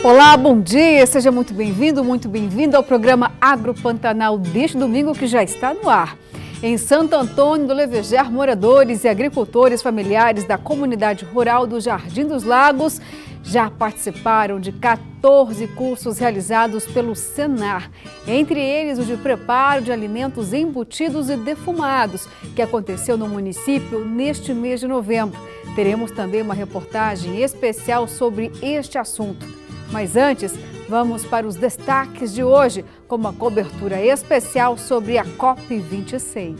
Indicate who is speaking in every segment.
Speaker 1: Olá, bom dia, seja muito bem-vindo ao programa Agro Pantanal deste domingo que já está no ar. Em Santo Antônio do Leveger, moradores e agricultores familiares da comunidade rural do Jardim dos Lagos já participaram de 14 cursos realizados pelo Senar, entre eles o de preparo de alimentos embutidos e defumados, que aconteceu no município neste mês de novembro. Teremos também uma reportagem especial sobre este assunto. Mas antes, vamos para os destaques de hoje, com uma cobertura especial sobre a COP26.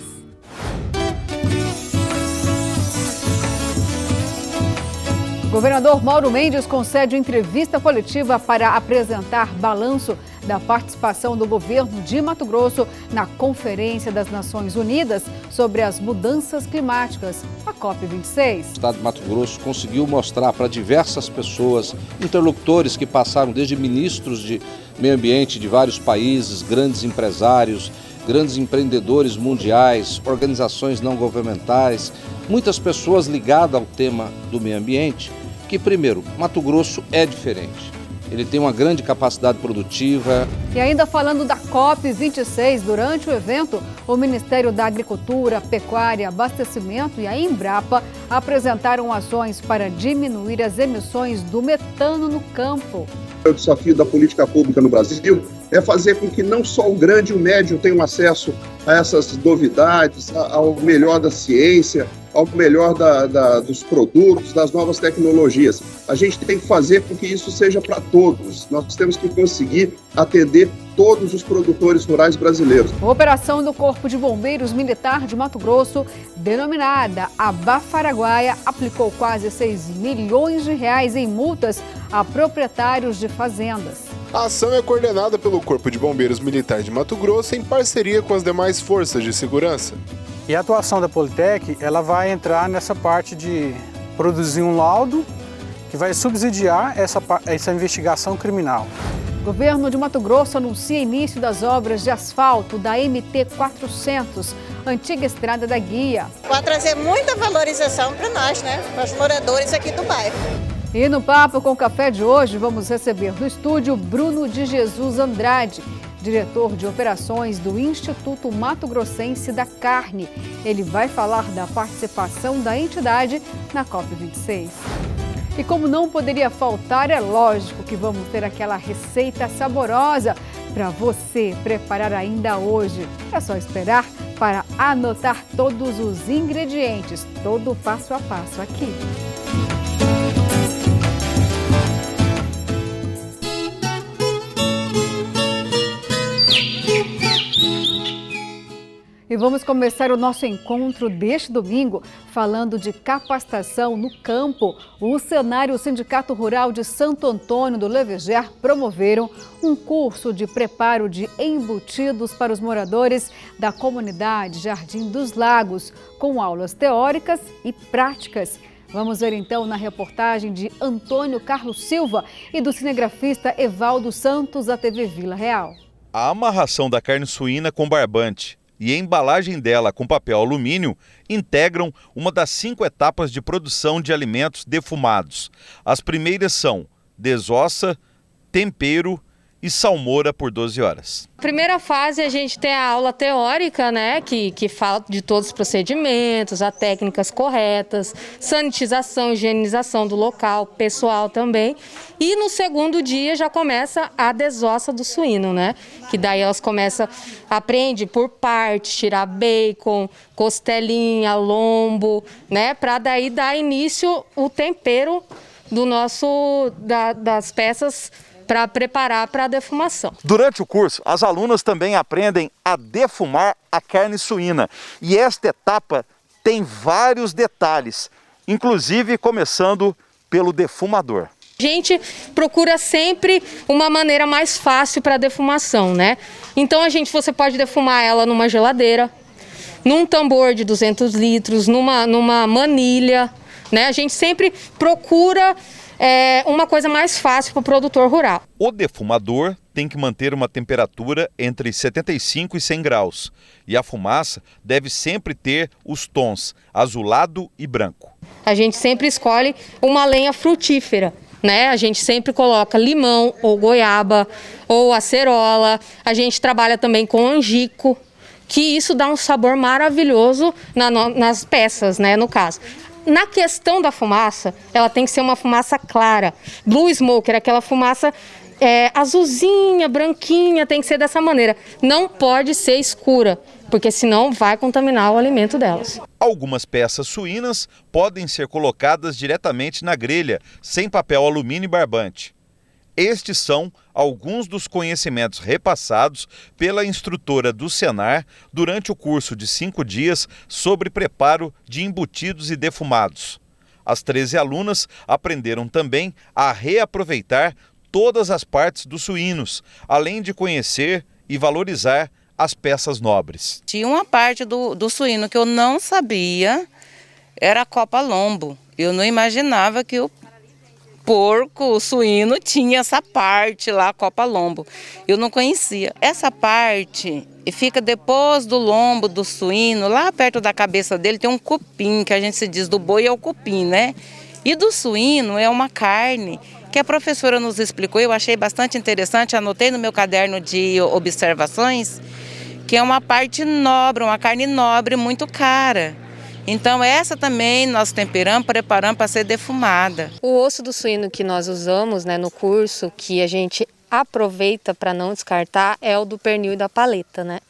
Speaker 1: Governador Mauro Mendes concede entrevista coletiva para apresentar balanço da participação do governo de Mato Grosso na Conferência das Nações Unidas sobre as Mudanças Climáticas, a COP26.
Speaker 2: O Estado de Mato Grosso conseguiu mostrar para diversas pessoas, interlocutores que passaram desde ministros de meio ambiente de vários países, grandes empresários, grandes empreendedores mundiais, organizações não governamentais, muitas pessoas ligadas ao tema do meio ambiente, que primeiro, Mato Grosso é diferente. Ele tem uma grande capacidade produtiva.
Speaker 1: E ainda falando da COP26, durante o evento, o Ministério da Agricultura, Pecuária, Abastecimento e a Embrapa apresentaram ações para diminuir as emissões do metano no campo.
Speaker 3: O desafio da política pública no Brasil é fazer com que não só o grande e o médio tenham acesso a essas novidades, ao melhor da ciência, ao melhor dos produtos, das novas tecnologias. A gente tem que fazer com que isso seja para todos. Nós temos que conseguir atender todos os produtores rurais brasileiros.
Speaker 1: A operação do Corpo de Bombeiros Militar de Mato Grosso, denominada Abafaraguaia, aplicou quase 6 milhões de reais em multas a proprietários de fazendas.
Speaker 4: A ação é coordenada pelo Corpo de Bombeiros Militar de Mato Grosso em parceria com as demais forças de segurança.
Speaker 5: E a atuação da Politec, ela vai entrar nessa parte de produzir um laudo que vai subsidiar essa investigação criminal.
Speaker 1: O governo de Mato Grosso anuncia início das obras de asfalto da MT-400, antiga estrada da Guia.
Speaker 6: Vai trazer muita valorização para nós, para os moradores aqui do bairro.
Speaker 1: E no Papo com Café de hoje, vamos receber no estúdio Bruno de Jesus Andrade, diretor de operações do Instituto Mato Grossense da Carne. Ele vai falar da participação da entidade na COP26. E como não poderia faltar, é lógico que vamos ter aquela receita saborosa para você preparar ainda hoje. É só esperar para anotar todos os ingredientes, todo passo a passo aqui. E vamos começar o nosso encontro deste domingo falando de capacitação no campo. O Senar e o Sindicato Rural de Santo Antônio do Leveger promoveram um curso de preparo de embutidos para os moradores da comunidade Jardim dos Lagos, com aulas teóricas e práticas. Vamos ver então na reportagem de Antônio Carlos Silva e do cinegrafista Evaldo Santos da TV Vila Real.
Speaker 7: A amarração da carne suína com barbante e a embalagem dela com papel alumínio integram uma das 5 etapas de produção de alimentos defumados. As primeiras são desossa, tempero e salmoura por 12 horas.
Speaker 8: Primeira fase a gente tem a aula teórica, que fala de todos os procedimentos, as técnicas corretas, sanitização, higienização do local, pessoal também. E no segundo dia já começa a desossa do suíno, que daí elas começam, aprende por partes, tirar bacon, costelinha, lombo, para daí dar início o tempero do das peças para preparar para a defumação.
Speaker 7: Durante o curso, as alunas também aprendem a defumar a carne suína. E esta etapa tem vários detalhes, inclusive começando pelo defumador.
Speaker 8: A gente procura sempre uma maneira mais fácil para a defumação, Então você pode defumar ela numa geladeira, num tambor de 200 litros, numa manilha, A gente sempre procura uma coisa mais fácil para o produtor rural.
Speaker 7: O defumador tem que manter uma temperatura entre 75 e 100 graus. E a fumaça deve sempre ter os tons azulado e branco.
Speaker 8: A gente sempre escolhe uma lenha frutífera, né? A gente sempre coloca limão ou goiaba ou acerola. A gente trabalha também com angico, que isso dá um sabor maravilhoso nas peças, né, no caso. Na questão da fumaça, ela tem que ser uma fumaça clara. Blue smoker, aquela fumaça azulzinha, branquinha, tem que ser dessa maneira. Não pode ser escura, porque senão vai contaminar o alimento delas.
Speaker 7: Algumas peças suínas podem ser colocadas diretamente na grelha, sem papel alumínio e barbante. Estes são alguns dos conhecimentos repassados pela instrutora do Senar durante o curso de 5 dias sobre preparo de embutidos e defumados. As 13 alunas aprenderam também a reaproveitar todas as partes dos suínos, além de conhecer e valorizar as peças nobres.
Speaker 9: Tinha uma parte do suíno que eu não sabia, era a copa lombo. Eu não imaginava que o porco, o suíno, tinha essa parte lá, a copa lombo. Eu não conhecia. Essa parte fica depois do lombo do suíno, lá perto da cabeça dele tem um cupim, que a gente se diz do boi é o cupim, né? E do suíno é uma carne que a professora nos explicou, eu achei bastante interessante, anotei no meu caderno de observações, que é uma parte nobre, uma carne nobre muito cara. Então essa também nós temperamos, preparamos para ser defumada.
Speaker 8: O osso do suíno que nós usamos, né, no curso, que a gente aproveita para não descartar, é o do pernil e da paleta, né?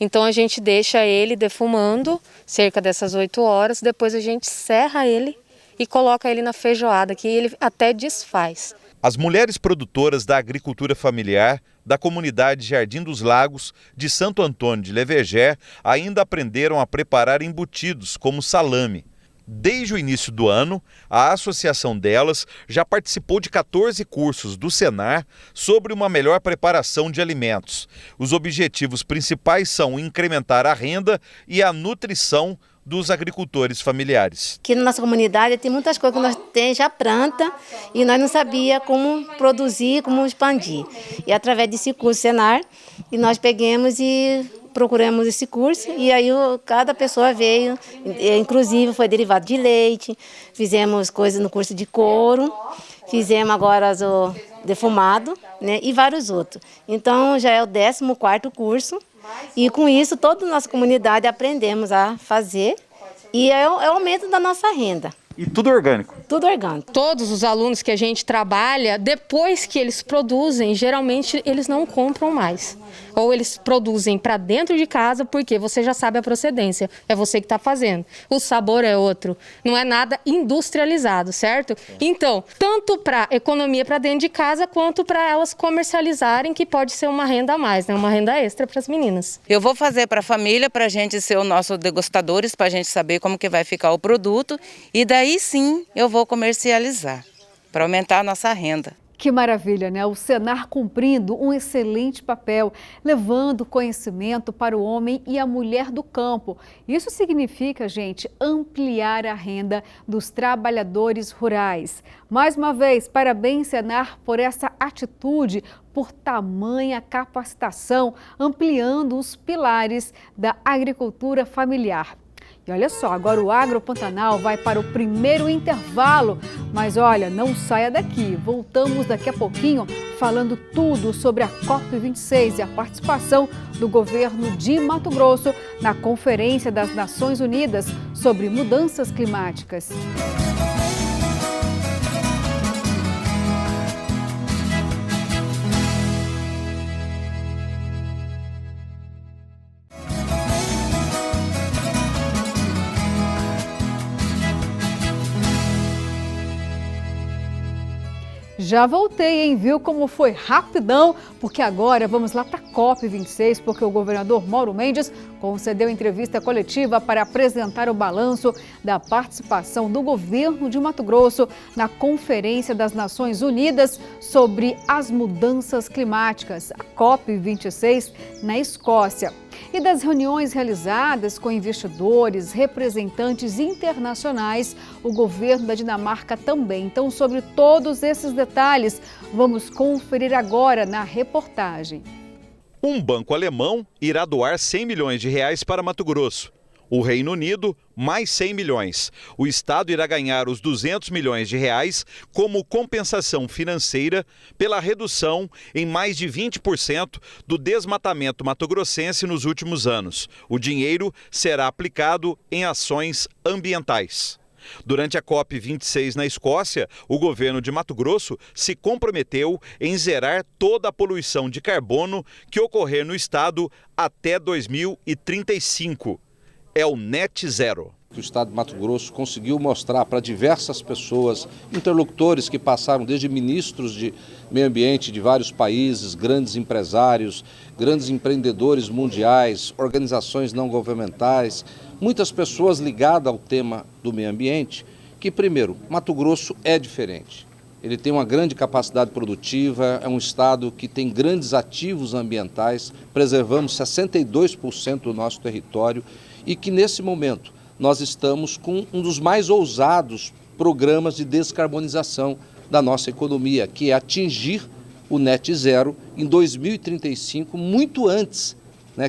Speaker 8: Então a gente deixa ele defumando cerca dessas 8 horas, depois a gente serra ele e coloca ele na feijoada, que ele até desfaz.
Speaker 7: As mulheres produtoras da agricultura familiar da comunidade Jardim dos Lagos de Santo Antônio de Leveger ainda aprenderam a preparar embutidos como salame. Desde o início do ano, a associação delas já participou de 14 cursos do Senar sobre uma melhor preparação de alimentos. Os objetivos principais são incrementar a renda e a nutrição dos agricultores familiares.
Speaker 10: Aqui na nossa comunidade tem muitas coisas que nós temos já planta e nós não sabíamos como produzir, como expandir. E através desse curso Senar, e nós pegamos e procuramos esse curso e aí cada pessoa veio, inclusive foi derivado de leite, fizemos coisas no curso de couro, fizemos agora o defumado, né, e vários outros. Então já é o 14º curso. E com isso, toda a nossa comunidade aprendemos a fazer e é o aumento da nossa renda.
Speaker 7: E tudo orgânico?
Speaker 10: Tudo orgânico.
Speaker 8: Todos os alunos que a gente trabalha, depois que eles produzem, geralmente eles não compram mais. Ou eles produzem para dentro de casa, porque você já sabe a procedência, é você que está fazendo. O sabor é outro, não é nada industrializado, certo? Então, tanto para economia para dentro de casa, quanto para elas comercializarem, que pode ser uma renda a mais, né? Uma renda extra para as meninas.
Speaker 9: Eu vou fazer para a família, para a gente ser o nosso degustadores, para a gente saber como que vai ficar o produto, e daí sim eu vou comercializar, para aumentar a nossa renda.
Speaker 1: Que maravilha, né? O Senar cumprindo um excelente papel, levando conhecimento para o homem e a mulher do campo. Isso significa, gente, ampliar a renda dos trabalhadores rurais. Mais uma vez, parabéns, Senar, por essa atitude, por tamanha capacitação, ampliando os pilares da agricultura familiar. E olha só, agora o Agro Pantanal vai para o primeiro intervalo, mas olha, não saia daqui. Voltamos daqui a pouquinho falando tudo sobre a COP26 e a participação do governo de Mato Grosso na Conferência das Nações Unidas sobre Mudanças Climáticas. Já voltei, hein? Viu como foi rapidão? Porque agora vamos lá para a COP26, porque o governador Mauro Mendes concedeu entrevista coletiva para apresentar o balanço da participação do governo de Mato Grosso na Conferência das Nações Unidas sobre as Mudanças Climáticas, a COP26, na Escócia. E das reuniões realizadas com investidores, representantes internacionais, o governo da Dinamarca também. Então, sobre todos esses detalhes, vamos conferir agora na reportagem.
Speaker 7: Um banco alemão irá doar 100 milhões de reais para Mato Grosso. O Reino Unido, mais 100 milhões. O Estado irá ganhar os 200 milhões de reais como compensação financeira pela redução em mais de 20% do desmatamento mato-grossense nos últimos anos. O dinheiro será aplicado em ações ambientais. Durante a COP26 na Escócia, o governo de Mato Grosso se comprometeu em zerar toda a poluição de carbono que ocorrer no estado até 2035. É o Net Zero.
Speaker 2: O estado de Mato Grosso conseguiu mostrar para diversas pessoas, interlocutores que passaram desde ministros de meio ambiente de vários países, grandes empresários, grandes empreendedores mundiais, organizações não governamentais, muitas pessoas ligadas ao tema do meio ambiente, que primeiro, Mato Grosso é diferente. Ele tem uma grande capacidade produtiva, é um estado que tem grandes ativos ambientais, preservamos 62% do nosso território e que nesse momento nós estamos com um dos mais ousados programas de descarbonização da nossa economia, que é atingir o Net Zero em 2035, muito antes,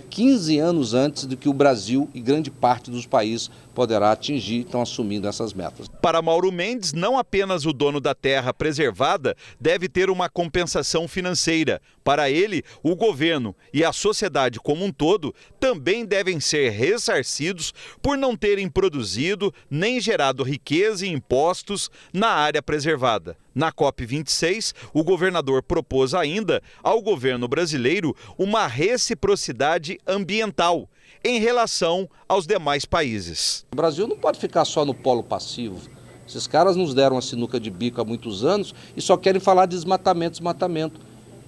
Speaker 2: 15 anos antes do que o Brasil e grande parte dos países poderá atingir, estão assumindo essas metas.
Speaker 7: Para Mauro Mendes, não apenas o dono da terra preservada deve ter uma compensação financeira. Para ele, o governo e a sociedade como um todo também devem ser ressarcidos por não terem produzido nem gerado riqueza e impostos na área preservada. Na COP26, o governador propôs ainda ao governo brasileiro uma reciprocidade ambiental em relação aos demais países.
Speaker 2: O Brasil não pode ficar só no polo passivo. Esses caras nos deram a sinuca de bico há muitos anos e só querem falar de desmatamento.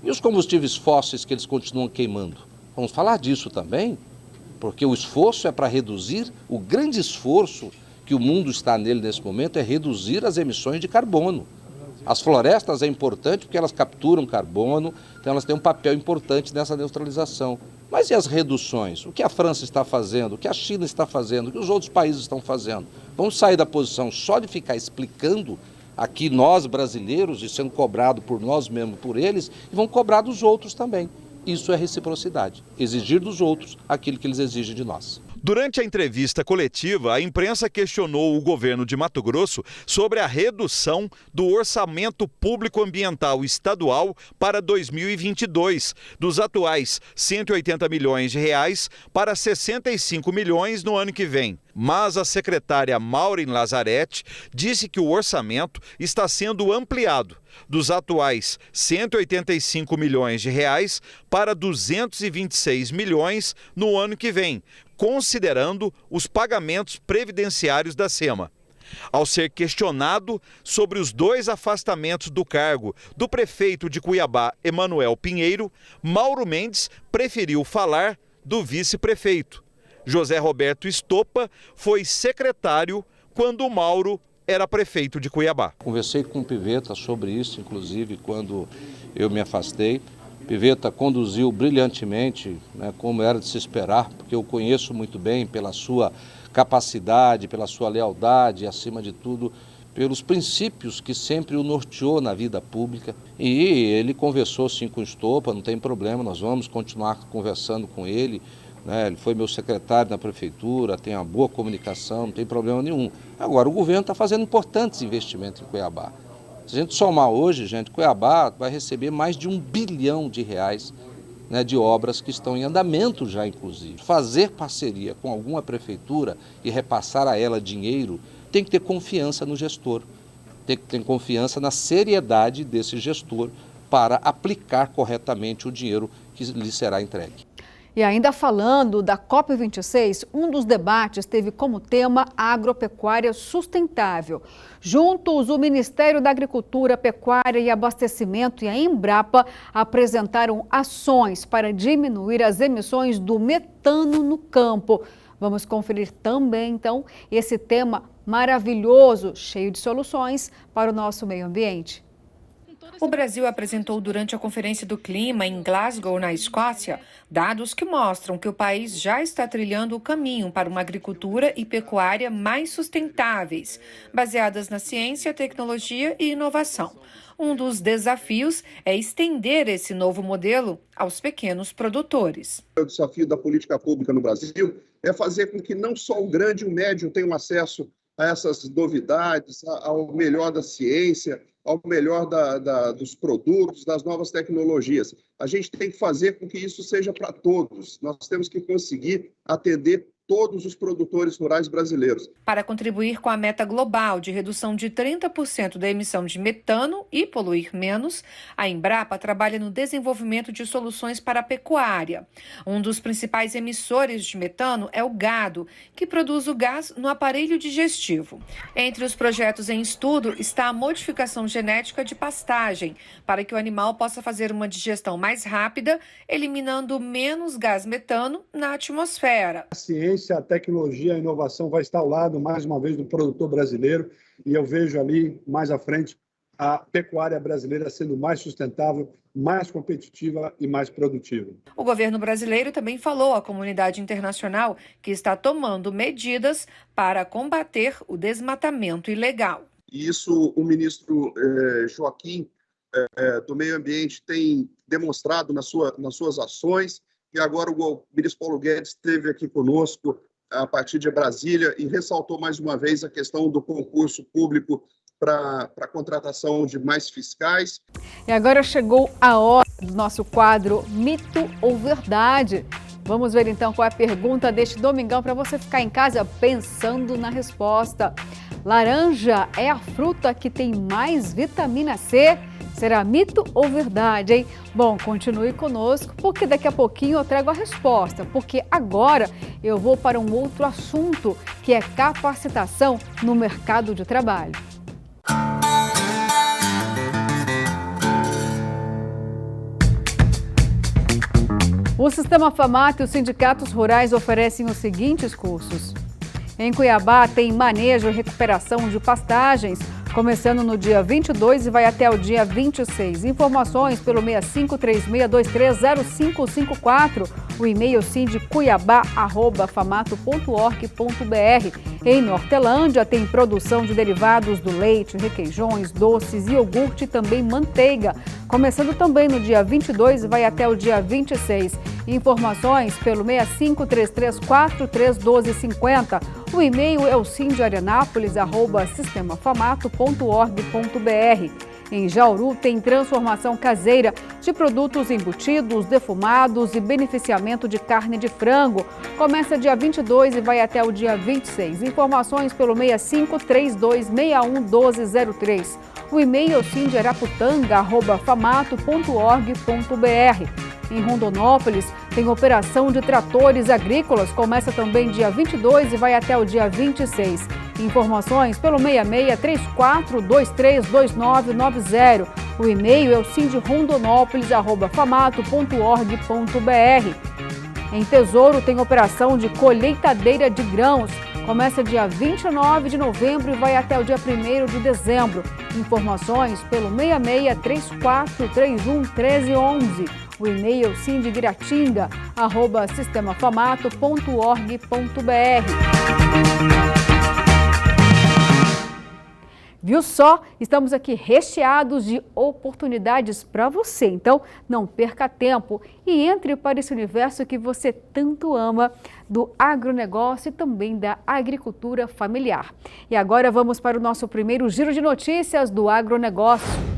Speaker 2: E os combustíveis fósseis que eles continuam queimando? Vamos falar disso também? Porque o esforço é para reduzir, o grande esforço que o mundo está nele nesse momento é reduzir as emissões de carbono. As florestas é importante porque elas capturam carbono, então elas têm um papel importante nessa neutralização. Mas e as reduções? O que a França está fazendo? O que a China está fazendo? O que os outros países estão fazendo? Vamos sair da posição só de ficar explicando aqui nós brasileiros e sendo cobrado por nós mesmos, por eles, e vão cobrar dos outros também. Isso é reciprocidade, exigir dos outros aquilo que eles exigem de nós.
Speaker 7: Durante a entrevista coletiva, a imprensa questionou o governo de Mato Grosso sobre a redução do orçamento público ambiental estadual para 2022, dos atuais 180 milhões de reais para 65 milhões no ano que vem. Mas a secretária Maureen Lazzaretti disse que o orçamento está sendo ampliado dos atuais 185 milhões de reais para 226 milhões no ano que vem, considerando os pagamentos previdenciários da SEMA. Ao ser questionado sobre os 2 afastamentos do cargo do prefeito de Cuiabá, Emanuel Pinheiro, Mauro Mendes preferiu falar do vice-prefeito. José Roberto Estopa foi secretário quando o Mauro era prefeito de Cuiabá.
Speaker 2: Conversei com o Pivetta sobre isso, inclusive, quando eu me afastei. Pivetta conduziu brilhantemente, como era de se esperar, porque eu conheço muito bem pela sua capacidade, pela sua lealdade e, acima de tudo, pelos princípios que sempre o norteou na vida pública. E ele conversou sim com o Estopa, não tem problema, nós vamos continuar conversando com ele. Ele foi meu secretário na prefeitura, tem uma boa comunicação, não tem problema nenhum. Agora, o governo está fazendo importantes investimentos em Cuiabá. Se a gente somar hoje, Cuiabá vai receber mais de R$1 bilhão de obras que estão em andamento já, inclusive. Fazer parceria com alguma prefeitura e repassar a ela dinheiro, tem que ter confiança no gestor, tem que ter confiança na seriedade desse gestor para aplicar corretamente o dinheiro que lhe será entregue.
Speaker 1: E ainda falando da COP26, um dos debates teve como tema a agropecuária sustentável. Juntos, o Ministério da Agricultura, Pecuária e Abastecimento e a Embrapa apresentaram ações para diminuir as emissões do metano no campo. Vamos conferir também, então, esse tema maravilhoso, cheio de soluções para o nosso meio ambiente.
Speaker 11: O Brasil apresentou durante a Conferência do Clima em Glasgow, na Escócia, dados que mostram que o país já está trilhando o caminho para uma agricultura e pecuária mais sustentáveis, baseadas na ciência, tecnologia e inovação. Um dos desafios é estender esse novo modelo aos pequenos produtores.
Speaker 3: O desafio da política pública no Brasil é fazer com que não só o grande e o médio tenham acesso a essas novidades, ao melhor da ciência, ao melhor dos produtos, das novas tecnologias. A gente tem que fazer com que isso seja para todos. Nós temos que conseguir atender todos os produtores rurais brasileiros.
Speaker 11: Para contribuir com a meta global de redução de 30% da emissão de metano e poluir menos, a Embrapa trabalha no desenvolvimento de soluções para a pecuária. Um dos principais emissores de metano é o gado, que produz o gás no aparelho digestivo. Entre os projetos em estudo está a modificação genética de pastagem, para que o animal possa fazer uma digestão mais rápida, eliminando menos gás metano na atmosfera.
Speaker 12: A ciência, a tecnologia, a inovação vai estar ao lado, mais uma vez, do produtor brasileiro, e eu vejo ali, mais à frente, a pecuária brasileira sendo mais sustentável, mais competitiva e mais produtiva.
Speaker 11: O governo brasileiro também falou à comunidade internacional que está tomando medidas para combater o desmatamento ilegal.
Speaker 3: E isso o ministro Joaquim do Meio Ambiente tem demonstrado nas suas ações. E agora o ministro Paulo Guedes esteve aqui conosco a partir de Brasília e ressaltou mais uma vez a questão do concurso público para a contratação de mais fiscais.
Speaker 1: E agora chegou a hora do nosso quadro Mito ou Verdade. Vamos ver então qual é a pergunta deste domingão para você ficar em casa pensando na resposta. Laranja é a fruta que tem mais vitamina C? Será mito ou verdade, hein? Bom, continue conosco, porque daqui a pouquinho eu trago a resposta, porque agora eu vou para um outro assunto, que é capacitação no mercado de trabalho. O Sistema FAMAT e os sindicatos rurais oferecem os seguintes cursos. Em Cuiabá tem manejo e recuperação de pastagens, começando no dia 22 e vai até o dia 26. Informações pelo 6536230554, o e-mail sindcuiabá@famato.org.br. Em Nortelândia tem produção de derivados do leite, requeijões, doces, iogurte e também manteiga, começando também no dia 22 e vai até o dia 26. Informações pelo 6533431250. O e-mail é o sindiarenapolis@sistemafamato.org.br. Em Jauru tem transformação caseira de produtos embutidos, defumados e beneficiamento de carne de frango. Começa dia 22 e vai até o dia 26. Informações pelo 6532611203. O e-mail é o sindiaraputanga@famato.org.br. Em Rondonópolis, tem operação de tratores agrícolas, começa também dia 22 e vai até o dia 26. Informações pelo 6634232990. O e-mail é o sindirondonópolis@famato.org.br. Em Tesouro, tem operação de colheitadeira de grãos. Começa dia 29 de novembro e vai até o dia 1º de dezembro. Informações pelo 6634311311. O e-mail sindiguiratinga@sistemafamato.org.br. Viu só? Estamos aqui recheados de oportunidades para você. Então, não perca tempo e entre para esse universo que você tanto ama, do agronegócio e também da agricultura familiar. E agora vamos para o nosso primeiro giro de notícias do agronegócio.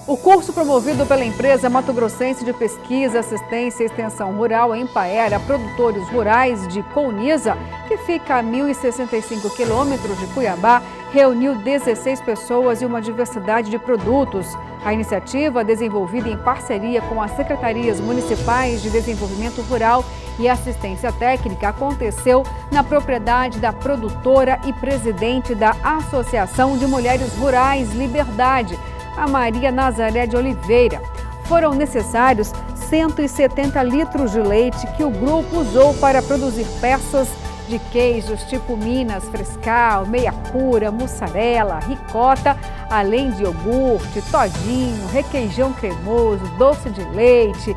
Speaker 1: O curso promovido pela empresa Mato Grossense de Pesquisa, Assistência e Extensão Rural Empaer a produtores rurais de Colniza, que fica a 1.065 quilômetros de Cuiabá, reuniu 16 pessoas e uma diversidade de produtos. A iniciativa, desenvolvida em parceria com as Secretarias Municipais de Desenvolvimento Rural e Assistência Técnica, aconteceu na propriedade da produtora e presidente da Associação de Mulheres Rurais Liberdade, a Maria Nazaré de Oliveira. Foram necessários 170 litros de leite que o grupo usou para produzir peças de queijos tipo Minas, Frescal, meia cura, mussarela, ricota, além de iogurte, todinho, requeijão cremoso, doce de leite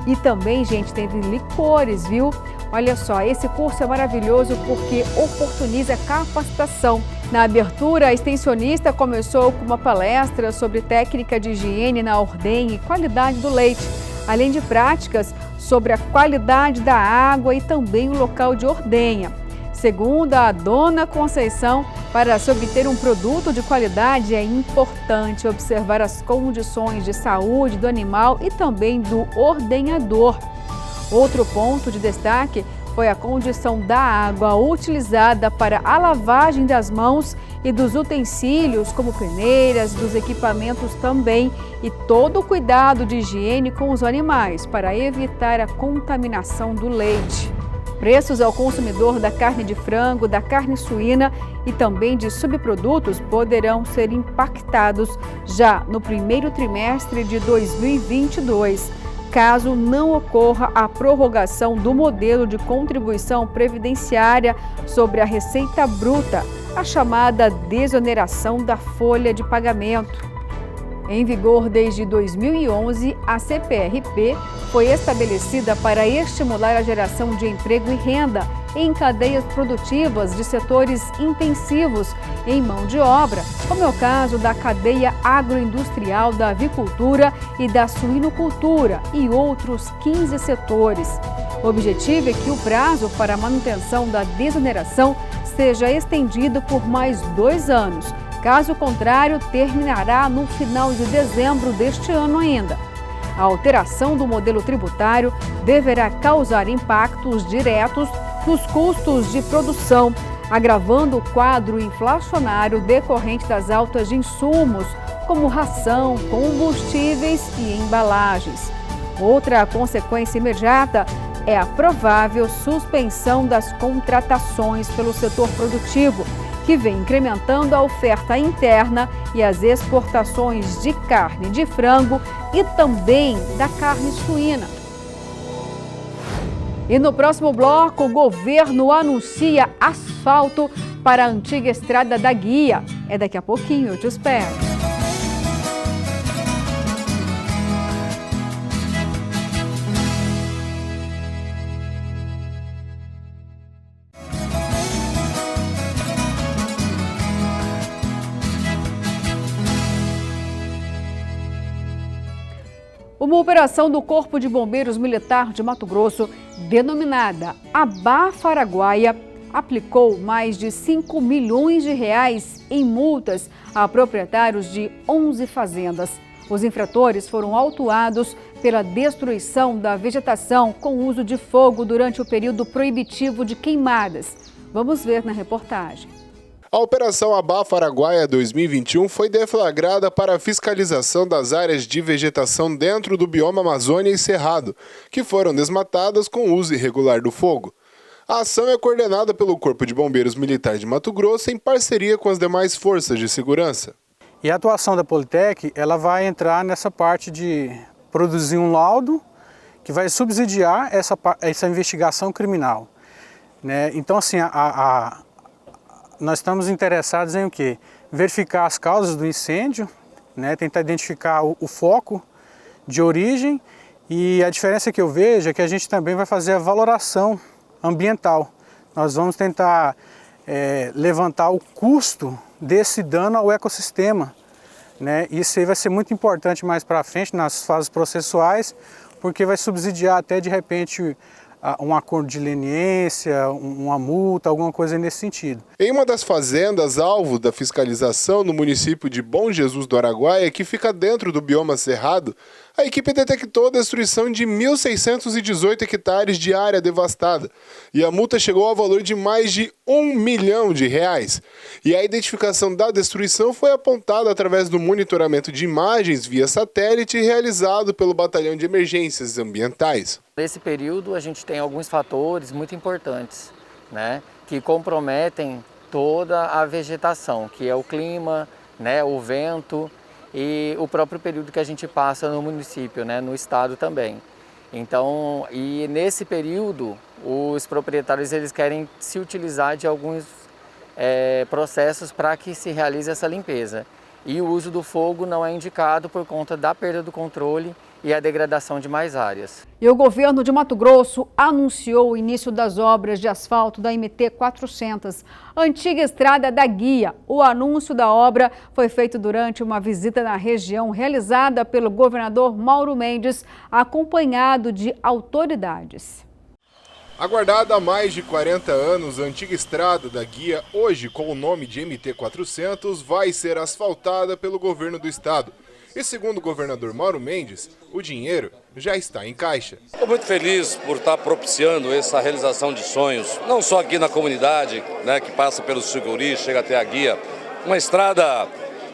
Speaker 1: e também, gente, teve licores, viu? Olha só, esse curso é maravilhoso porque oportuniza capacitação. Na abertura, a extensionista começou com uma palestra sobre técnica de higiene na ordenha e qualidade do leite, além de práticas sobre a qualidade da água e também o local de ordenha. Segundo a dona Conceição, para se obter um produto de qualidade é importante observar as condições de saúde do animal e também do ordenhador. Outro ponto de destaque foi a condição da água utilizada para a lavagem das mãos e dos utensílios, como peneiras, dos equipamentos também, e todo o cuidado de higiene com os animais para evitar a contaminação do leite. Preços ao consumidor da carne de frango, da carne suína e também de subprodutos poderão ser impactados já no primeiro trimestre de 2022. Caso não ocorra a prorrogação do modelo de contribuição previdenciária sobre a receita bruta, a chamada desoneração da folha de pagamento. Em vigor desde 2011, a CPRP foi estabelecida para estimular a geração de emprego e renda em cadeias produtivas de setores intensivos em mão de obra, como é o caso da cadeia agroindustrial da avicultura e da suinocultura e outros 15 setores. O objetivo é que o prazo para a manutenção da desoneração seja estendido por mais 2 anos. Caso contrário, terminará no final de dezembro deste ano ainda. A alteração do modelo tributário deverá causar impactos diretos nos custos de produção, agravando o quadro inflacionário decorrente das altas de insumos, como ração, combustíveis e embalagens. Outra consequência imediata é a provável suspensão das contratações pelo setor produtivo, que vem incrementando a oferta interna e as exportações de carne de frango e também da carne suína. E no próximo bloco, o governo anuncia asfalto para a antiga estrada da Guia. É daqui a pouquinho, eu te espero. Uma operação do Corpo de Bombeiros Militar de Mato Grosso, denominada Abafa Araguaia, aplicou mais de 5 milhões de reais em multas a proprietários de 11 fazendas. Os infratores foram autuados pela destruição da vegetação com uso de fogo durante o período proibitivo de queimadas. Vamos ver na reportagem.
Speaker 4: A Operação Abafa Araguaia 2021 foi deflagrada para a fiscalização das áreas de vegetação dentro do bioma Amazônia e Cerrado, que foram desmatadas com uso irregular do fogo. A ação é coordenada pelo Corpo de Bombeiros Militar de Mato Grosso em parceria com as demais forças de segurança.
Speaker 5: E a atuação da Politec, ela vai entrar nessa parte de produzir um laudo que vai subsidiar essa investigação criminal, né? Então, assim, nós estamos interessados em o quê? Verificar as causas do incêndio, né? Tentar identificar o foco de origem, e a diferença que eu vejo é que a gente também vai fazer a valoração ambiental. Nós vamos tentar levantar o custo desse dano ao ecossistema, né? Isso aí vai ser muito importante mais para frente nas fases processuais, porque vai subsidiar até de repente um acordo de leniência, uma multa, alguma coisa nesse sentido.
Speaker 4: Em uma das fazendas alvo da fiscalização no município de Bom Jesus do Araguaia, que fica dentro do bioma Cerrado, a equipe detectou a destruição de 1.618 hectares de área devastada e a multa chegou ao valor de mais de R$1 milhão. E a identificação da destruição foi apontada através do monitoramento de imagens via satélite realizado pelo Batalhão de Emergências Ambientais.
Speaker 13: Nesse período a gente tem alguns fatores muito importantes, né, que comprometem toda a vegetação, que é o clima, né, o vento e o próprio período que a gente passa no município, né, no estado também. Então, e nesse período, os proprietários eles querem se utilizar de alguns processos para que se realize essa limpeza. E o uso do fogo não é indicado por conta da perda do controle e a degradação de mais áreas.
Speaker 1: E o governo de Mato Grosso anunciou o início das obras de asfalto da MT-400, antiga estrada da Guia. O anúncio da obra foi feito durante uma visita na região realizada pelo governador Mauro Mendes, acompanhado de autoridades.
Speaker 4: Aguardada há mais de 40 anos, a antiga estrada da Guia, hoje com o nome de MT-400, vai ser asfaltada pelo governo do estado. E segundo o governador Mauro Mendes, o dinheiro já está em caixa.
Speaker 14: Estou muito feliz por estar propiciando essa realização de sonhos, não só aqui na comunidade, né, que passa pelo Sucuri, chega até a Guia. Uma estrada,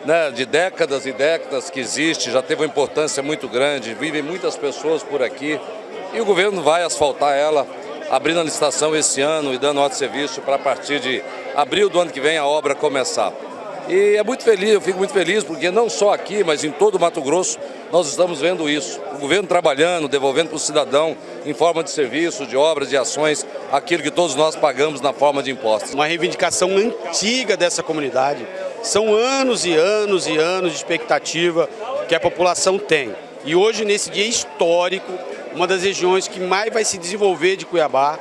Speaker 14: né, de décadas e décadas que existe, já teve uma importância muito grande, vivem muitas pessoas por aqui. E o governo vai asfaltar ela, abrindo a licitação esse ano e dando ordem de serviço para a partir de abril do ano que vem a obra começar. E é muito feliz, eu fico muito feliz porque não só aqui, mas em todo o Mato Grosso nós estamos vendo isso. O governo trabalhando, devolvendo para o cidadão em forma de serviço, de obras, de ações, aquilo que todos nós pagamos na forma de impostos.
Speaker 15: Uma reivindicação antiga dessa comunidade. São anos e anos e anos de expectativa que a população tem. E hoje, nesse dia histórico, uma das regiões que mais vai se desenvolver de Cuiabá,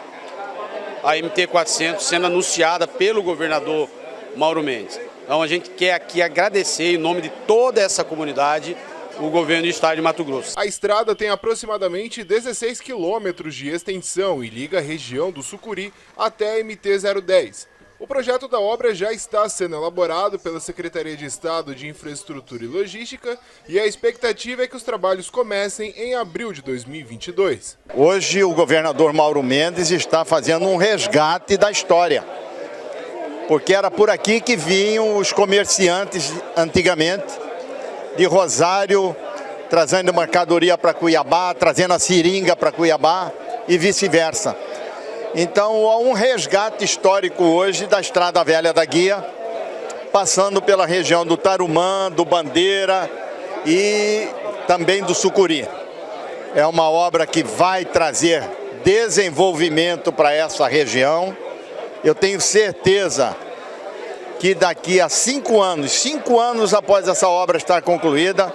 Speaker 15: a MT-400, sendo anunciada pelo governador Mauro Mendes. Então a gente quer aqui agradecer, em nome de toda essa comunidade, o governo do estado de Mato Grosso.
Speaker 4: A estrada tem aproximadamente 16 quilômetros de extensão e liga a região do Sucuri até a MT-010. O projeto da obra já está sendo elaborado pela Secretaria de Estado de Infraestrutura e Logística e a expectativa é que os trabalhos comecem em abril de 2022.
Speaker 16: Hoje o governador Mauro Mendes está fazendo um resgate da história, porque era por aqui que vinham os comerciantes antigamente, de Rosário, trazendo mercadoria para Cuiabá, trazendo a seringa para Cuiabá e vice-versa. Então, há um resgate histórico hoje da Estrada Velha da Guia, passando pela região do Tarumã, do Bandeira e também do Sucuri. É uma obra que vai trazer desenvolvimento para essa região. Eu tenho certeza que daqui a 5 anos após essa obra estar concluída,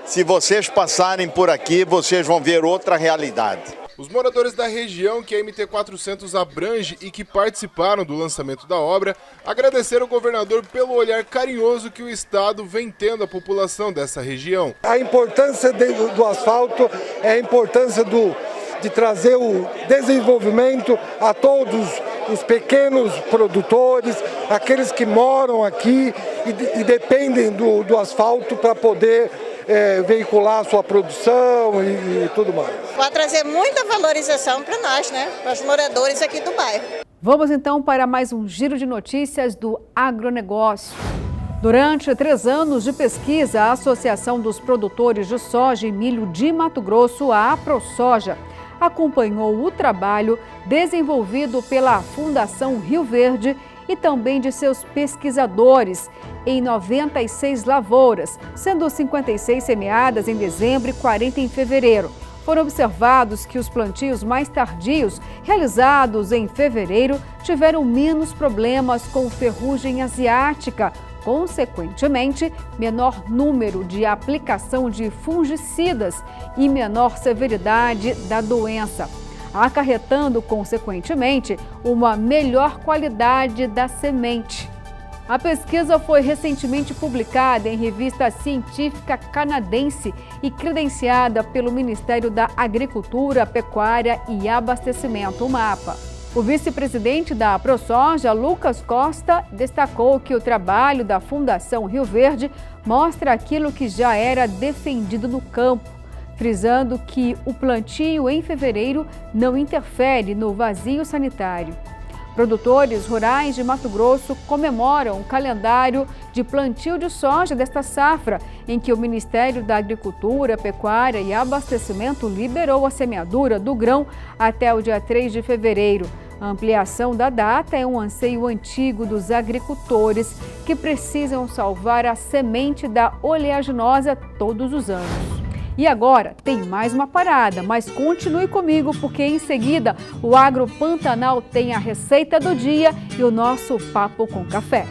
Speaker 16: se vocês passarem por aqui, vocês vão ver outra realidade.
Speaker 4: Os moradores da região que a MT-400 abrange e que participaram do lançamento da obra agradeceram ao governador pelo olhar carinhoso que o estado vem tendo à população dessa região.
Speaker 17: A importância do asfalto é a importância de trazer o desenvolvimento a todos os pequenos produtores, aqueles que moram aqui e dependem do asfalto para poder veicular a sua produção e tudo mais.
Speaker 6: Vai trazer muita valorização para nós, né? Para os moradores aqui do bairro.
Speaker 1: Vamos então para mais um giro de notícias do agronegócio. Durante 3 anos de pesquisa, a Associação dos Produtores de Soja e Milho de Mato Grosso, a AproSoja, acompanhou o trabalho desenvolvido pela Fundação Rio Verde e também de seus pesquisadores em 96 lavouras, sendo 56 semeadas em dezembro e 40 em fevereiro. Foram observados que os plantios mais tardios, realizados em fevereiro, tiveram menos problemas com ferrugem asiática, consequentemente, menor número de aplicação de fungicidas e menor severidade da doença, acarretando, consequentemente, uma melhor qualidade da semente. A pesquisa foi recentemente publicada em revista científica canadense e credenciada pelo Ministério da Agricultura, Pecuária e Abastecimento, o MAPA. O vice-presidente da AproSoja, Lucas Costa, destacou que o trabalho da Fundação Rio Verde mostra aquilo que já era defendido no campo, frisando que o plantio em fevereiro não interfere no vazio sanitário. Produtores rurais de Mato Grosso comemoram o calendário de plantio de soja desta safra, em que o Ministério da Agricultura, Pecuária e Abastecimento liberou a semeadura do grão até o dia 3 de fevereiro. A ampliação da data é um anseio antigo dos agricultores que precisam salvar a semente da oleaginosa todos os anos. E agora tem mais uma parada, mas continue comigo porque em seguida o Agro Pantanal tem a receita do dia e o nosso Papo com Café.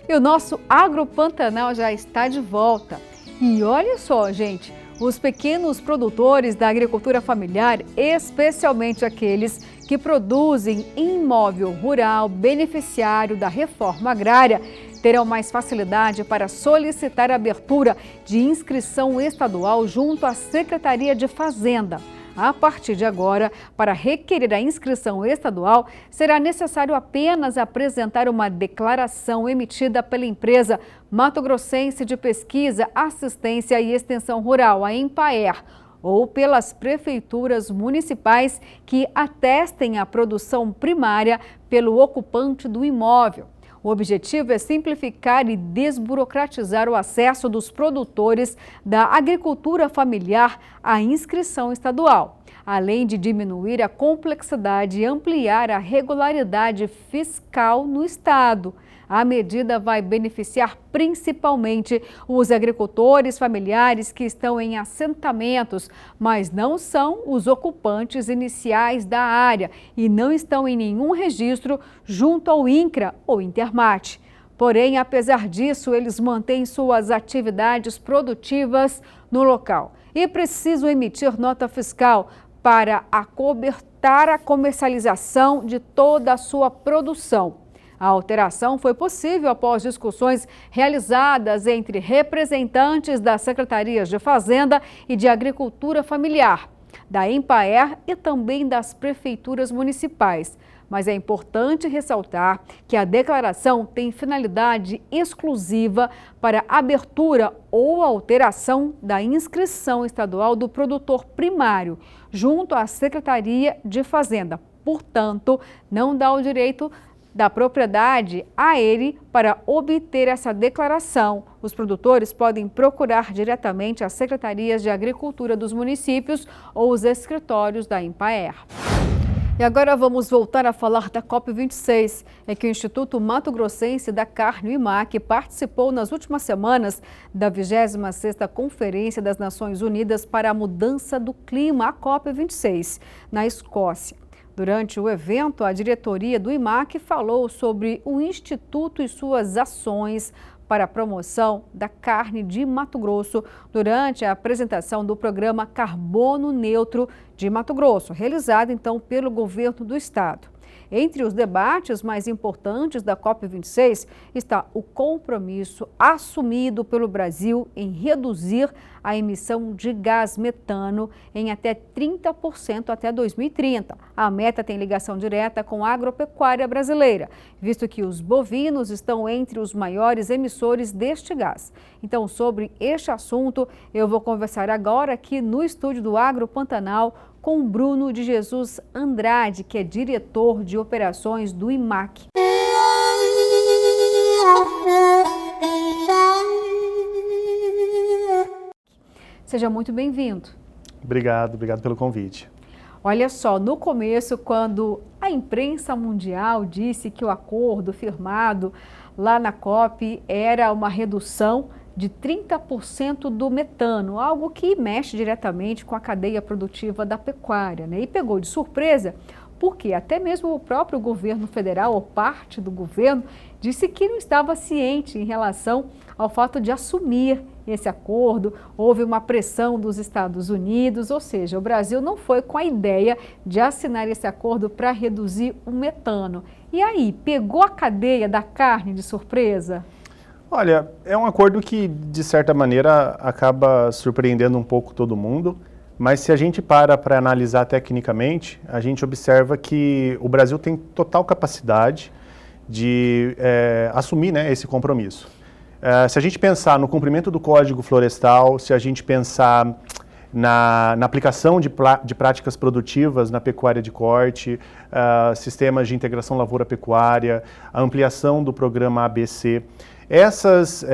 Speaker 1: E o nosso Agro Pantanal já está de volta. E olha só, gente, os pequenos produtores da agricultura familiar, especialmente aqueles que produzem imóvel rural beneficiário da reforma agrária, terão mais facilidade para solicitar a abertura de inscrição estadual junto à Secretaria de Fazenda. A partir de agora, para requerer a inscrição estadual, será necessário apenas apresentar uma declaração emitida pela empresa Mato Grossense de Pesquisa, Assistência e Extensão Rural, a EMPAER, ou pelas prefeituras municipais que atestem a produção primária pelo ocupante do imóvel. O objetivo é simplificar e desburocratizar o acesso dos produtores da agricultura familiar à inscrição estadual, além de diminuir a complexidade e ampliar a regularidade fiscal no estado. A medida vai beneficiar principalmente os agricultores familiares que estão em assentamentos, mas não são os ocupantes iniciais da área e não estão em nenhum registro junto ao INCRA ou Intermate. Porém, apesar disso, eles mantêm suas atividades produtivas no local e precisam emitir nota fiscal para acobertar a comercialização de toda a sua produção. A alteração foi possível após discussões realizadas entre representantes das Secretarias de Fazenda e de Agricultura Familiar, da EMPAER e também das prefeituras municipais. Mas é importante ressaltar que a declaração tem finalidade exclusiva para abertura ou alteração da inscrição estadual do produtor primário, junto à Secretaria de Fazenda. Portanto, não dá o direito da propriedade a ele para obter essa declaração. Os produtores podem procurar diretamente as secretarias de agricultura dos municípios ou os escritórios da EMPAER. E agora vamos voltar a falar da COP26, em que o Instituto Mato Grossense da Carne, o IMAC, participou nas últimas semanas da 26ª Conferência das Nações Unidas para a Mudança do Clima, a COP26, na Escócia. Durante o evento, a diretoria do IMAC falou sobre o Instituto e suas ações para a promoção da carne de Mato Grosso durante a apresentação do programa Carbono Neutro de Mato Grosso, realizado então pelo governo do estado. Entre os debates mais importantes da COP26 está o compromisso assumido pelo Brasil em reduzir a emissão de gás metano em até 30% até 2030. A meta tem ligação direta com a agropecuária brasileira, visto que os bovinos estão entre os maiores emissores deste gás. Então, sobre este assunto, eu vou conversar agora aqui no estúdio do Agro Pantanal com Bruno de Jesus Andrade, que é diretor de operações do IMAC. Seja muito bem-vindo.
Speaker 18: Obrigado pelo convite.
Speaker 1: Olha só, no começo, quando a imprensa mundial disse que o acordo firmado lá na COP era uma redução de 30% do metano, algo que mexe diretamente com a cadeia produtiva da pecuária, né? E pegou de surpresa porque até mesmo o próprio governo federal, ou parte do governo, disse que não estava ciente em relação ao fato de assumir esse acordo. Houve uma pressão dos Estados Unidos, ou seja, o Brasil não foi com a ideia de assinar esse acordo para reduzir o metano. E aí, pegou a cadeia da carne de surpresa?
Speaker 18: Olha, é um acordo que, de certa maneira, acaba surpreendendo um pouco todo mundo, mas se a gente para analisar tecnicamente, a gente observa que o Brasil tem total capacidade de assumir, né, esse compromisso. Se a gente pensar no cumprimento do Código Florestal, se a gente pensar na aplicação de práticas produtivas na pecuária de corte, sistemas de integração lavoura-pecuária, a ampliação do programa ABC, Essas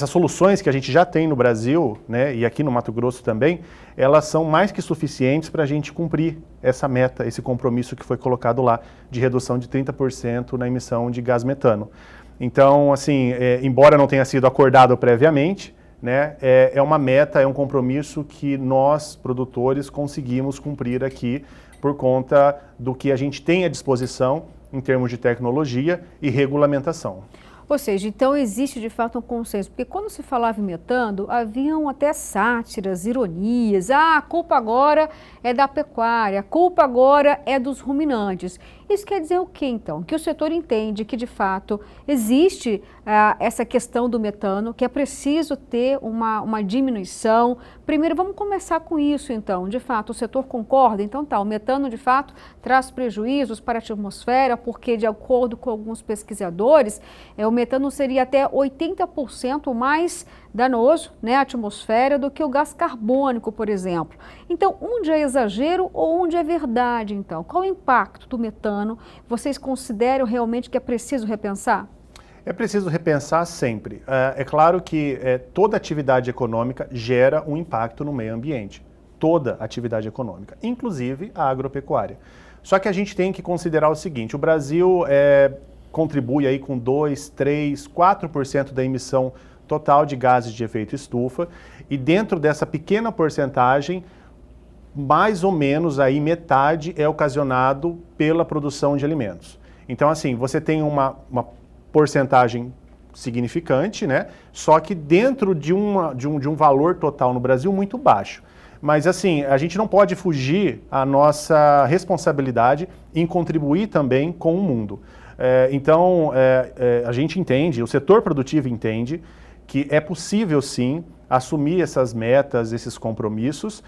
Speaker 18: soluções que a gente já tem no Brasil, né, e aqui no Mato Grosso também, elas são mais que suficientes para a gente cumprir essa meta, esse compromisso que foi colocado lá de redução de 30% na emissão de gás metano. Então, assim, embora não tenha sido acordado previamente, né, é uma meta, é um compromisso que nós, produtores, conseguimos cumprir aqui por conta do que a gente tem à disposição em termos de tecnologia e regulamentação.
Speaker 1: Ou seja, então existe de fato um consenso, porque quando se falava em metano, haviam até sátiras, ironias, a culpa agora é da pecuária, a culpa agora é dos ruminantes. Isso quer dizer o quê então? Que o setor entende que de fato existe essa questão do metano, que é preciso ter uma diminuição. Primeiro vamos começar com isso então, de fato o setor concorda, então tá, o metano de fato traz prejuízos para a atmosfera, porque de acordo com alguns pesquisadores, o metano seria até 80% mais danoso, né, à atmosfera do que o gás carbônico, por exemplo. Então, onde é exagero ou onde é verdade, então? Qual o impacto do metano? Vocês consideram realmente que é preciso repensar?
Speaker 18: É preciso repensar sempre. É claro que toda atividade econômica gera um impacto no meio ambiente. Toda atividade econômica, inclusive a agropecuária. Só que a gente tem que considerar o seguinte, o Brasil contribui aí com 2, 3, 4% da emissão total de gases de efeito estufa, e dentro dessa pequena porcentagem, mais ou menos aí metade é ocasionado pela produção de alimentos. Então, assim, você tem uma porcentagem significante, né? Só que dentro de um valor total no Brasil muito baixo. Mas, assim, a gente não pode fugir à nossa responsabilidade em contribuir também com o mundo. Então, a gente entende, o setor produtivo entende que é possível, sim, assumir essas metas, esses compromissos,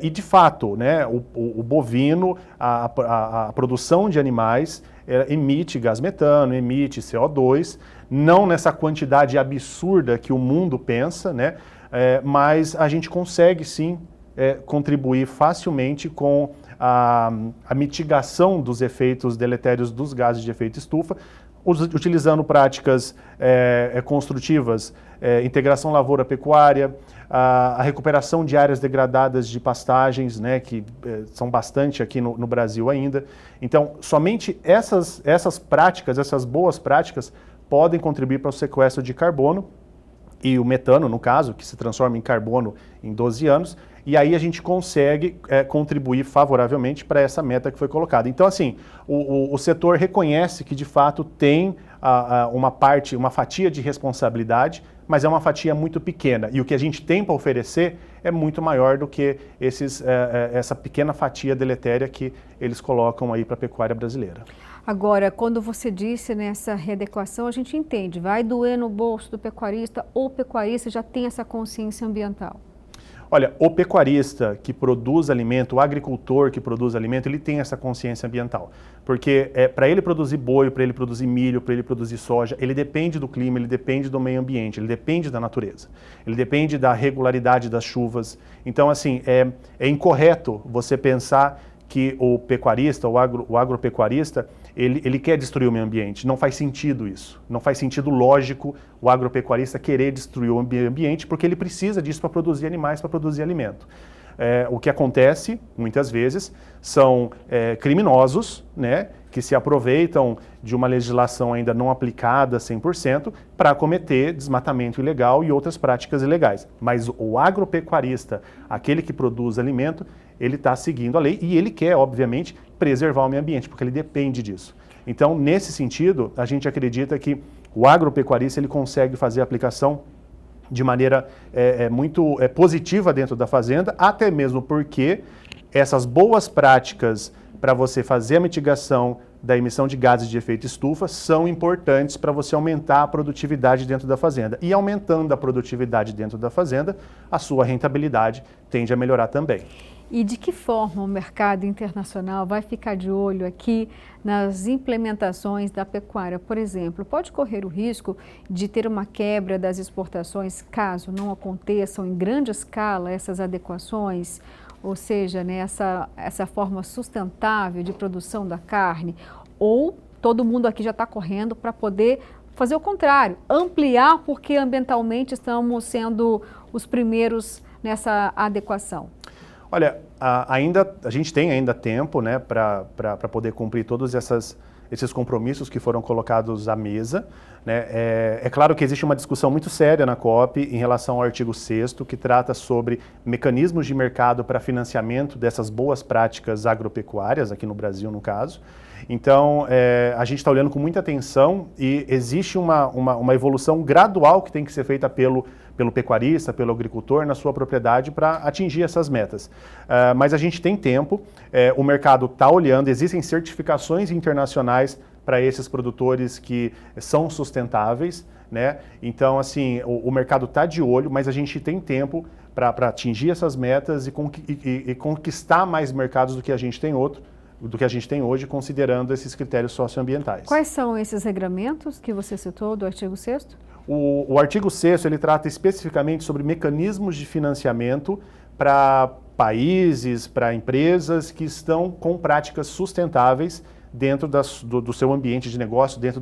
Speaker 18: e, de fato, né, o bovino, a produção de animais, emite gás metano, emite CO2, não nessa quantidade absurda que o mundo pensa, né, mas a gente consegue, sim, contribuir facilmente com a mitigação dos efeitos deletérios dos gases de efeito estufa, utilizando práticas construtivas, integração lavoura-pecuária, a recuperação de áreas degradadas de pastagens, né, que são bastante aqui no Brasil ainda. Então, somente essas práticas, essas boas práticas, podem contribuir para o sequestro de carbono e o metano, no caso, que se transforma em carbono em 12 anos, e aí a gente consegue contribuir favoravelmente para essa meta que foi colocada. Então, assim, o setor reconhece que, de fato, tem uma fatia de responsabilidade, mas é uma fatia muito pequena. E o que a gente tem para oferecer é muito maior do que essa pequena fatia deletéria que eles colocam aí para a pecuária brasileira.
Speaker 1: Agora, quando você disse nessa readequação, a gente entende, vai doer no bolso do pecuarista ou o pecuarista já tem essa consciência ambiental?
Speaker 18: Olha, o pecuarista que produz alimento, o agricultor que produz alimento, ele tem essa consciência ambiental. Porque para ele produzir boi, para ele produzir milho, para ele produzir soja, ele depende do clima, ele depende do meio ambiente, ele depende da natureza. Ele depende da regularidade das chuvas. Então, assim, é incorreto você pensar que o pecuarista, o agropecuarista, ele quer destruir o meio ambiente. Não faz sentido isso. Não faz sentido lógico o agropecuarista querer destruir o meio ambiente, porque ele precisa disso para produzir animais, para produzir alimento. O que acontece, muitas vezes, são criminosos, né, que se aproveitam de uma legislação ainda não aplicada 100% para cometer desmatamento ilegal e outras práticas ilegais. Mas o agropecuarista, aquele que produz alimento, ele está seguindo a lei e ele quer, obviamente, preservar o meio ambiente, porque ele depende disso. Então, nesse sentido, a gente acredita que o agropecuarista ele consegue fazer a aplicação de maneira muito positiva dentro da fazenda, até mesmo porque essas boas práticas para você fazer a mitigação da emissão de gases de efeito estufa são importantes para você aumentar a produtividade dentro da fazenda. E aumentando a produtividade dentro da fazenda, a sua rentabilidade tende a melhorar também.
Speaker 1: E de que forma o mercado internacional vai ficar de olho aqui nas implementações da pecuária? Por exemplo, pode correr o risco de ter uma quebra das exportações caso não aconteçam em grande escala essas adequações? Ou seja, né, essa forma sustentável de produção da carne? Ou todo mundo aqui já está correndo para poder fazer o contrário, ampliar porque ambientalmente estamos sendo os primeiros nessa adequação?
Speaker 18: Olha, a gente tem ainda tempo, né, para poder cumprir todos esses compromissos que foram colocados à mesa, né? É claro que existe uma discussão muito séria na COP em relação ao artigo 6º, que trata sobre mecanismos de mercado para financiamento dessas boas práticas agropecuárias, aqui no Brasil, no caso. Então, a gente está olhando com muita atenção e existe uma evolução gradual que tem que ser feita pelo pecuarista, pelo agricultor na sua propriedade para atingir essas metas. Mas a gente tem tempo, o mercado está olhando, existem certificações internacionais para esses produtores que são sustentáveis, né? Então, assim, o mercado está de olho, mas a gente tem tempo para atingir essas metas e conquistar mais mercados do que a gente tem hoje, considerando esses critérios socioambientais.
Speaker 1: Quais são esses regramentos que você citou do artigo 6º?
Speaker 18: O artigo 6º, ele trata especificamente sobre mecanismos de financiamento para países, para empresas que estão com práticas sustentáveis dentro do seu ambiente de negócio, dentro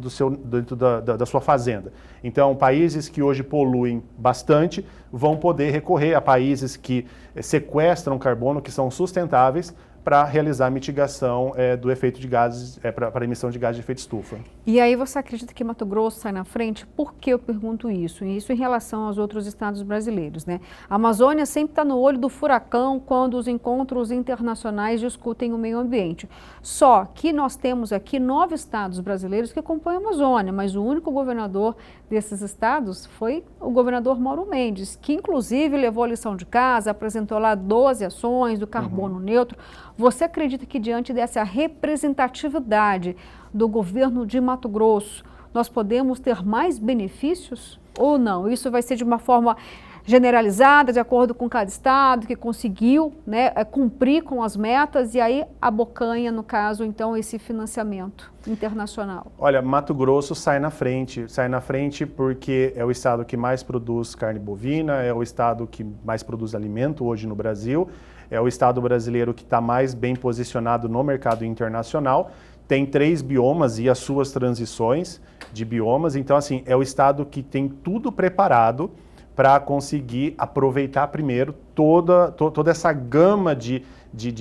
Speaker 18: da sua fazenda. Então, países que hoje poluem bastante vão poder recorrer a países que sequestram carbono, que são sustentáveis, para realizar a mitigação do efeito de gases, para a emissão de gases de efeito estufa.
Speaker 1: E aí você acredita que Mato Grosso sai na frente? Por que eu pergunto isso? Isso em relação aos outros estados brasileiros, né? A Amazônia sempre está no olho do furacão quando os encontros internacionais discutem o meio ambiente. Só que nós temos aqui 9 estados brasileiros que compõem a Amazônia, mas o único governador desses estados foi o governador Mauro Mendes, que inclusive levou a lição de casa, apresentou lá 12 ações do carbono neutro. Você acredita que diante dessa representatividade do governo de Mato Grosso, nós podemos ter mais benefícios ou não? Isso vai ser de uma forma generalizada, de acordo com cada estado que conseguiu, né, cumprir com as metas e aí abocanha, no caso, então, esse financiamento internacional?
Speaker 18: Olha, Mato Grosso sai na frente porque é o estado que mais produz carne bovina, é o estado que mais produz alimento hoje no Brasil, é o estado brasileiro que está mais bem posicionado no mercado internacional, tem 3 biomas e as suas transições de biomas, então assim, é o estado que tem tudo preparado para conseguir aproveitar primeiro toda essa gama de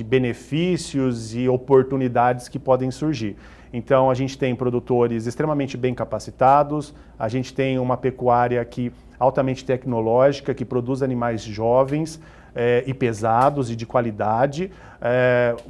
Speaker 18: benefícios e oportunidades que podem surgir. Então a gente tem produtores extremamente bem capacitados, a gente tem uma pecuária altamente tecnológica, que produz animais jovens, e pesados e de qualidade.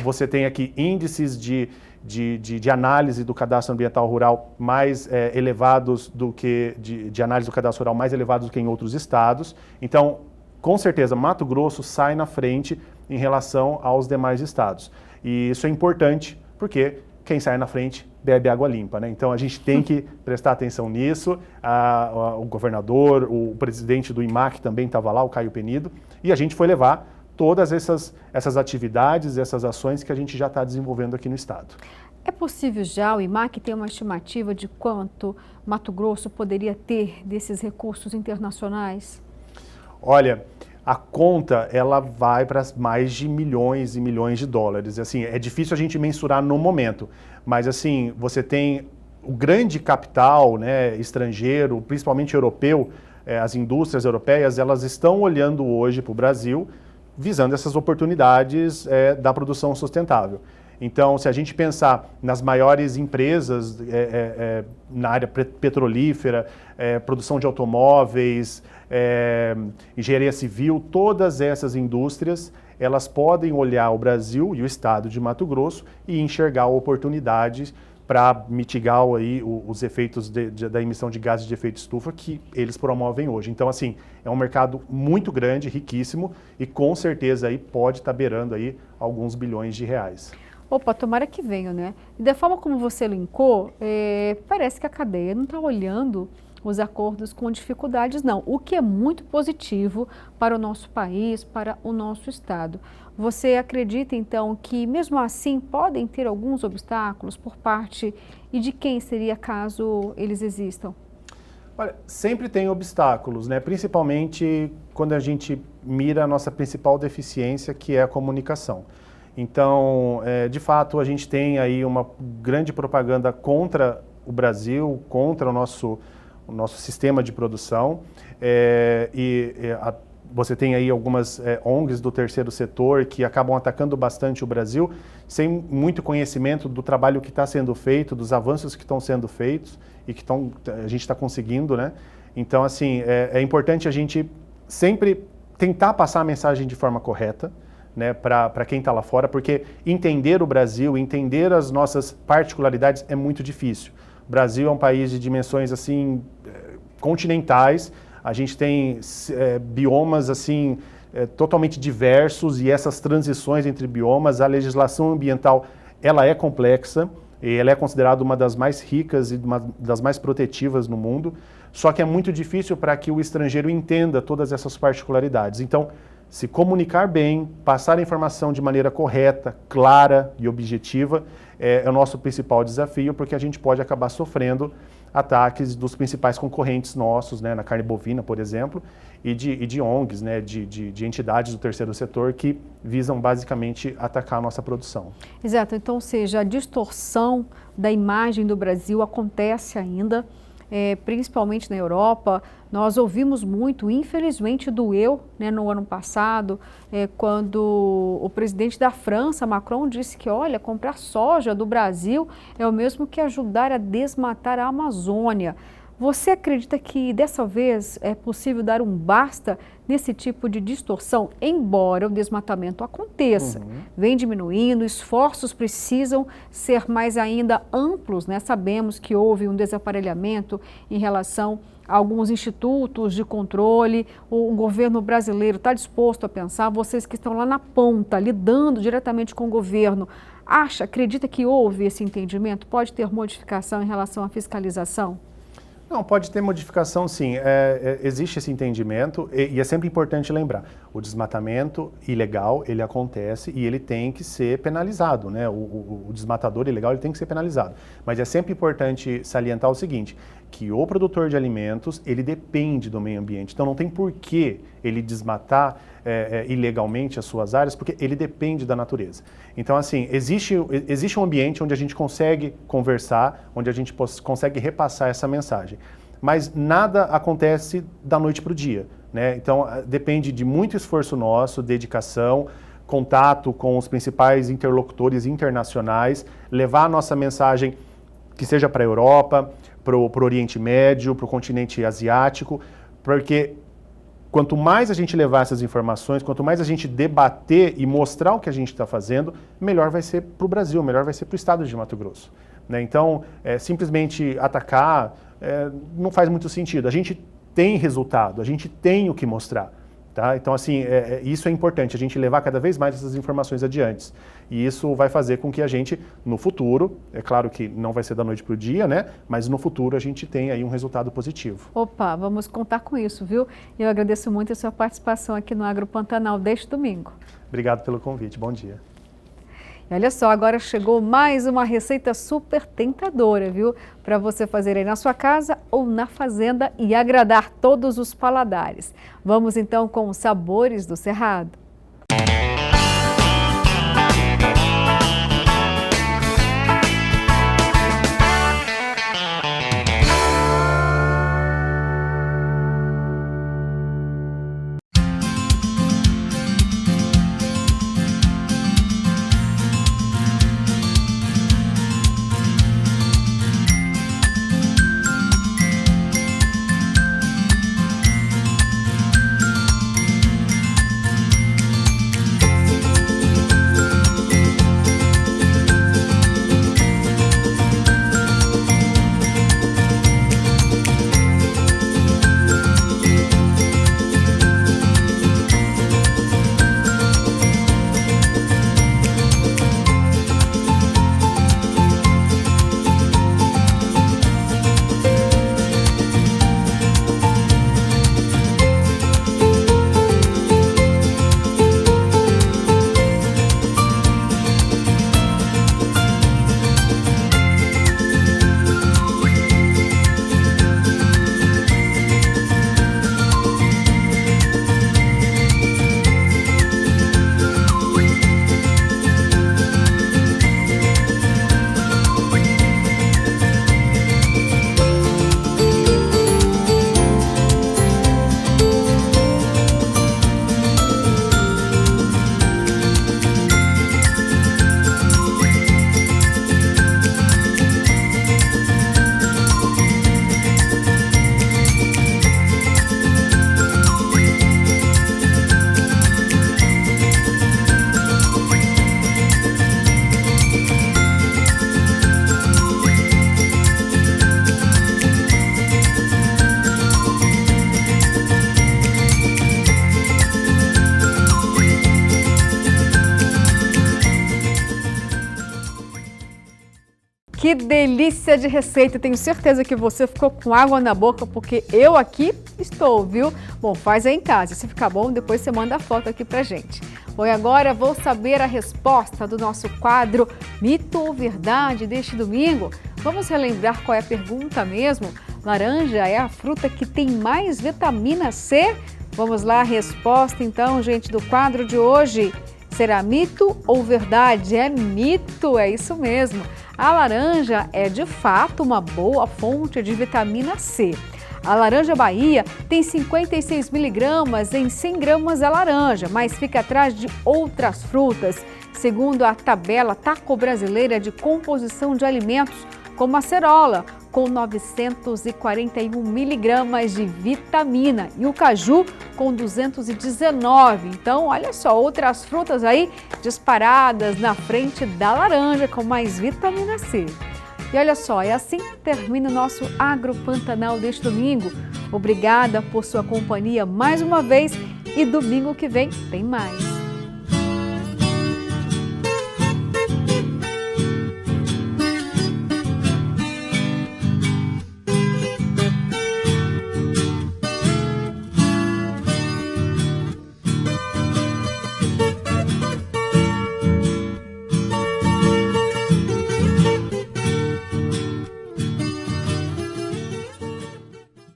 Speaker 18: Você tem aqui índices de análise do cadastro ambiental rural mais elevados do que de análise do cadastro rural mais elevados do que em outros estados. Então, com certeza, Mato Grosso sai na frente em relação aos demais estados. E isso é importante porque quem sai na frente bebe água limpa, né? Então a gente tem que prestar atenção nisso. O governador, o presidente do IMAC também estava lá, o Caio Penido, e a gente foi levar todas essas atividades, essas ações que a gente já está desenvolvendo aqui no estado.
Speaker 1: É possível já o IMAC ter uma estimativa de quanto Mato Grosso poderia ter desses recursos internacionais?
Speaker 18: Olha, a conta ela vai para mais de milhões e milhões de dólares. Assim, é difícil a gente mensurar no momento, mas assim, você tem o grande capital, né, estrangeiro, principalmente europeu, as indústrias europeias, elas estão olhando hoje para o Brasil, visando essas oportunidades da produção sustentável. Então, se a gente pensar nas maiores empresas na área petrolífera, produção de automóveis, engenharia civil, todas essas indústrias, elas podem olhar o Brasil e o estado de Mato Grosso e enxergar oportunidades para mitigar aí os efeitos da emissão de gases de efeito estufa que eles promovem hoje. Então, assim, é um mercado muito grande, riquíssimo e com certeza aí pode estar beirando aí alguns bilhões de reais.
Speaker 1: Opa, tomara que venha, né? E da forma como você linkou, parece que a cadeia não está olhando os acordos com dificuldades, não. O que é muito positivo para o nosso país, para o nosso estado. Você acredita, então, que mesmo assim podem ter alguns obstáculos por parte e de quem seria caso eles existam?
Speaker 18: Olha, sempre tem obstáculos, né? Principalmente quando a gente mira a nossa principal deficiência, que é a comunicação. Então, de fato, a gente tem aí uma grande propaganda contra o Brasil, contra o nosso nosso sistema de produção. Você tem aí algumas ONGs do terceiro setor que acabam atacando bastante o Brasil, sem muito conhecimento do trabalho que está sendo feito, dos avanços que estão sendo feitos e que a gente está conseguindo, né? Então, assim, é importante a gente sempre tentar passar a mensagem de forma correta, né, para quem está lá fora, porque entender o Brasil, entender as nossas particularidades é muito difícil. O Brasil é um país de dimensões assim continentais. A gente tem biomas assim totalmente diversos e essas transições entre biomas, a legislação ambiental, ela é complexa e ela é considerada uma das mais ricas e uma das mais protetivas no mundo, só que é muito difícil para que o estrangeiro entenda todas essas particularidades. Então, se comunicar bem, passar a informação de maneira correta, clara e objetiva é o nosso principal desafio, porque a gente pode acabar sofrendo ataques dos principais concorrentes nossos, né, na carne bovina, por exemplo, e de ONGs, né, de entidades do terceiro setor que visam basicamente atacar a nossa produção.
Speaker 1: Exato, então, ou seja, a distorção da imagem do Brasil acontece ainda, principalmente na Europa. Nós ouvimos muito, infelizmente doeu, né, no ano passado, quando o presidente da França, Macron, disse que, olha, comprar soja do Brasil é o mesmo que ajudar a desmatar a Amazônia. Você acredita que dessa vez é possível dar um basta nesse tipo de distorção, embora o desmatamento aconteça? Vem diminuindo, esforços precisam ser mais ainda amplos, né? Sabemos que houve um desaparelhamento em relação a alguns institutos de controle. O governo brasileiro está disposto a pensar, vocês que estão lá na ponta, lidando diretamente com o governo, acredita que houve esse entendimento? Pode ter modificação em relação à fiscalização?
Speaker 18: Não, pode ter modificação, sim. Existe esse entendimento e é sempre importante lembrar, o desmatamento ilegal, ele acontece e ele tem que ser penalizado, né? O desmatador ilegal, ele tem que ser penalizado. Mas é sempre importante salientar o seguinte, que o produtor de alimentos, ele depende do meio ambiente. Então não tem por que ele desmatar ilegalmente as suas áreas, porque ele depende da natureza. Então, assim, existe um ambiente onde a gente consegue conversar, onde a gente consegue repassar essa mensagem. Mas nada acontece da noite para o dia, né? Então, depende de muito esforço nosso, dedicação, contato com os principais interlocutores internacionais, levar a nossa mensagem que seja para a Europa, para o Oriente Médio, para o continente asiático, porque quanto mais a gente levar essas informações, quanto mais a gente debater e mostrar o que a gente está fazendo, melhor vai ser para o Brasil, melhor vai ser para o estado de Mato Grosso, né? Então, simplesmente atacar não faz muito sentido. A gente tem resultado, a gente tem o que mostrar. Tá? Então, assim, isso é importante, a gente levar cada vez mais essas informações adiante. E isso vai fazer com que a gente, no futuro, é claro que não vai ser da noite para o dia, né? Mas no futuro a gente tenha aí um resultado positivo.
Speaker 1: Opa, vamos contar com isso, viu? Eu agradeço muito a sua participação aqui no Agro Pantanal deste domingo.
Speaker 18: Obrigado pelo convite, bom dia.
Speaker 1: E olha só, agora chegou mais uma receita super tentadora, viu? Para você fazer aí na sua casa ou na fazenda e agradar todos os paladares. Vamos então com os sabores do Cerrado. Que delícia de receita! Tenho certeza que você ficou com água na boca, porque eu aqui estou, viu? Bom, faz aí em casa. Se ficar bom, depois você manda a foto aqui pra gente. Bom, e agora vou saber a resposta do nosso quadro Mito ou Verdade deste domingo. Vamos relembrar qual é a pergunta mesmo? Laranja é a fruta que tem mais vitamina C? Vamos lá, a resposta então, gente, do quadro de hoje. Será mito ou verdade? É mito, é isso mesmo. A laranja é de fato uma boa fonte de vitamina C. A laranja Bahia tem 56 miligramas em 100 gramas da laranja, mas fica atrás de outras frutas, segundo a tabela Taco Brasileira de Composição de Alimentos, como a cerola, com 941 miligramas de vitamina, e o caju com 219. Então, olha só, outras frutas aí disparadas na frente da laranja com mais vitamina C. E olha só, e assim termina o nosso Agro Pantanal deste domingo. Obrigada por sua companhia mais uma vez e domingo que vem tem mais.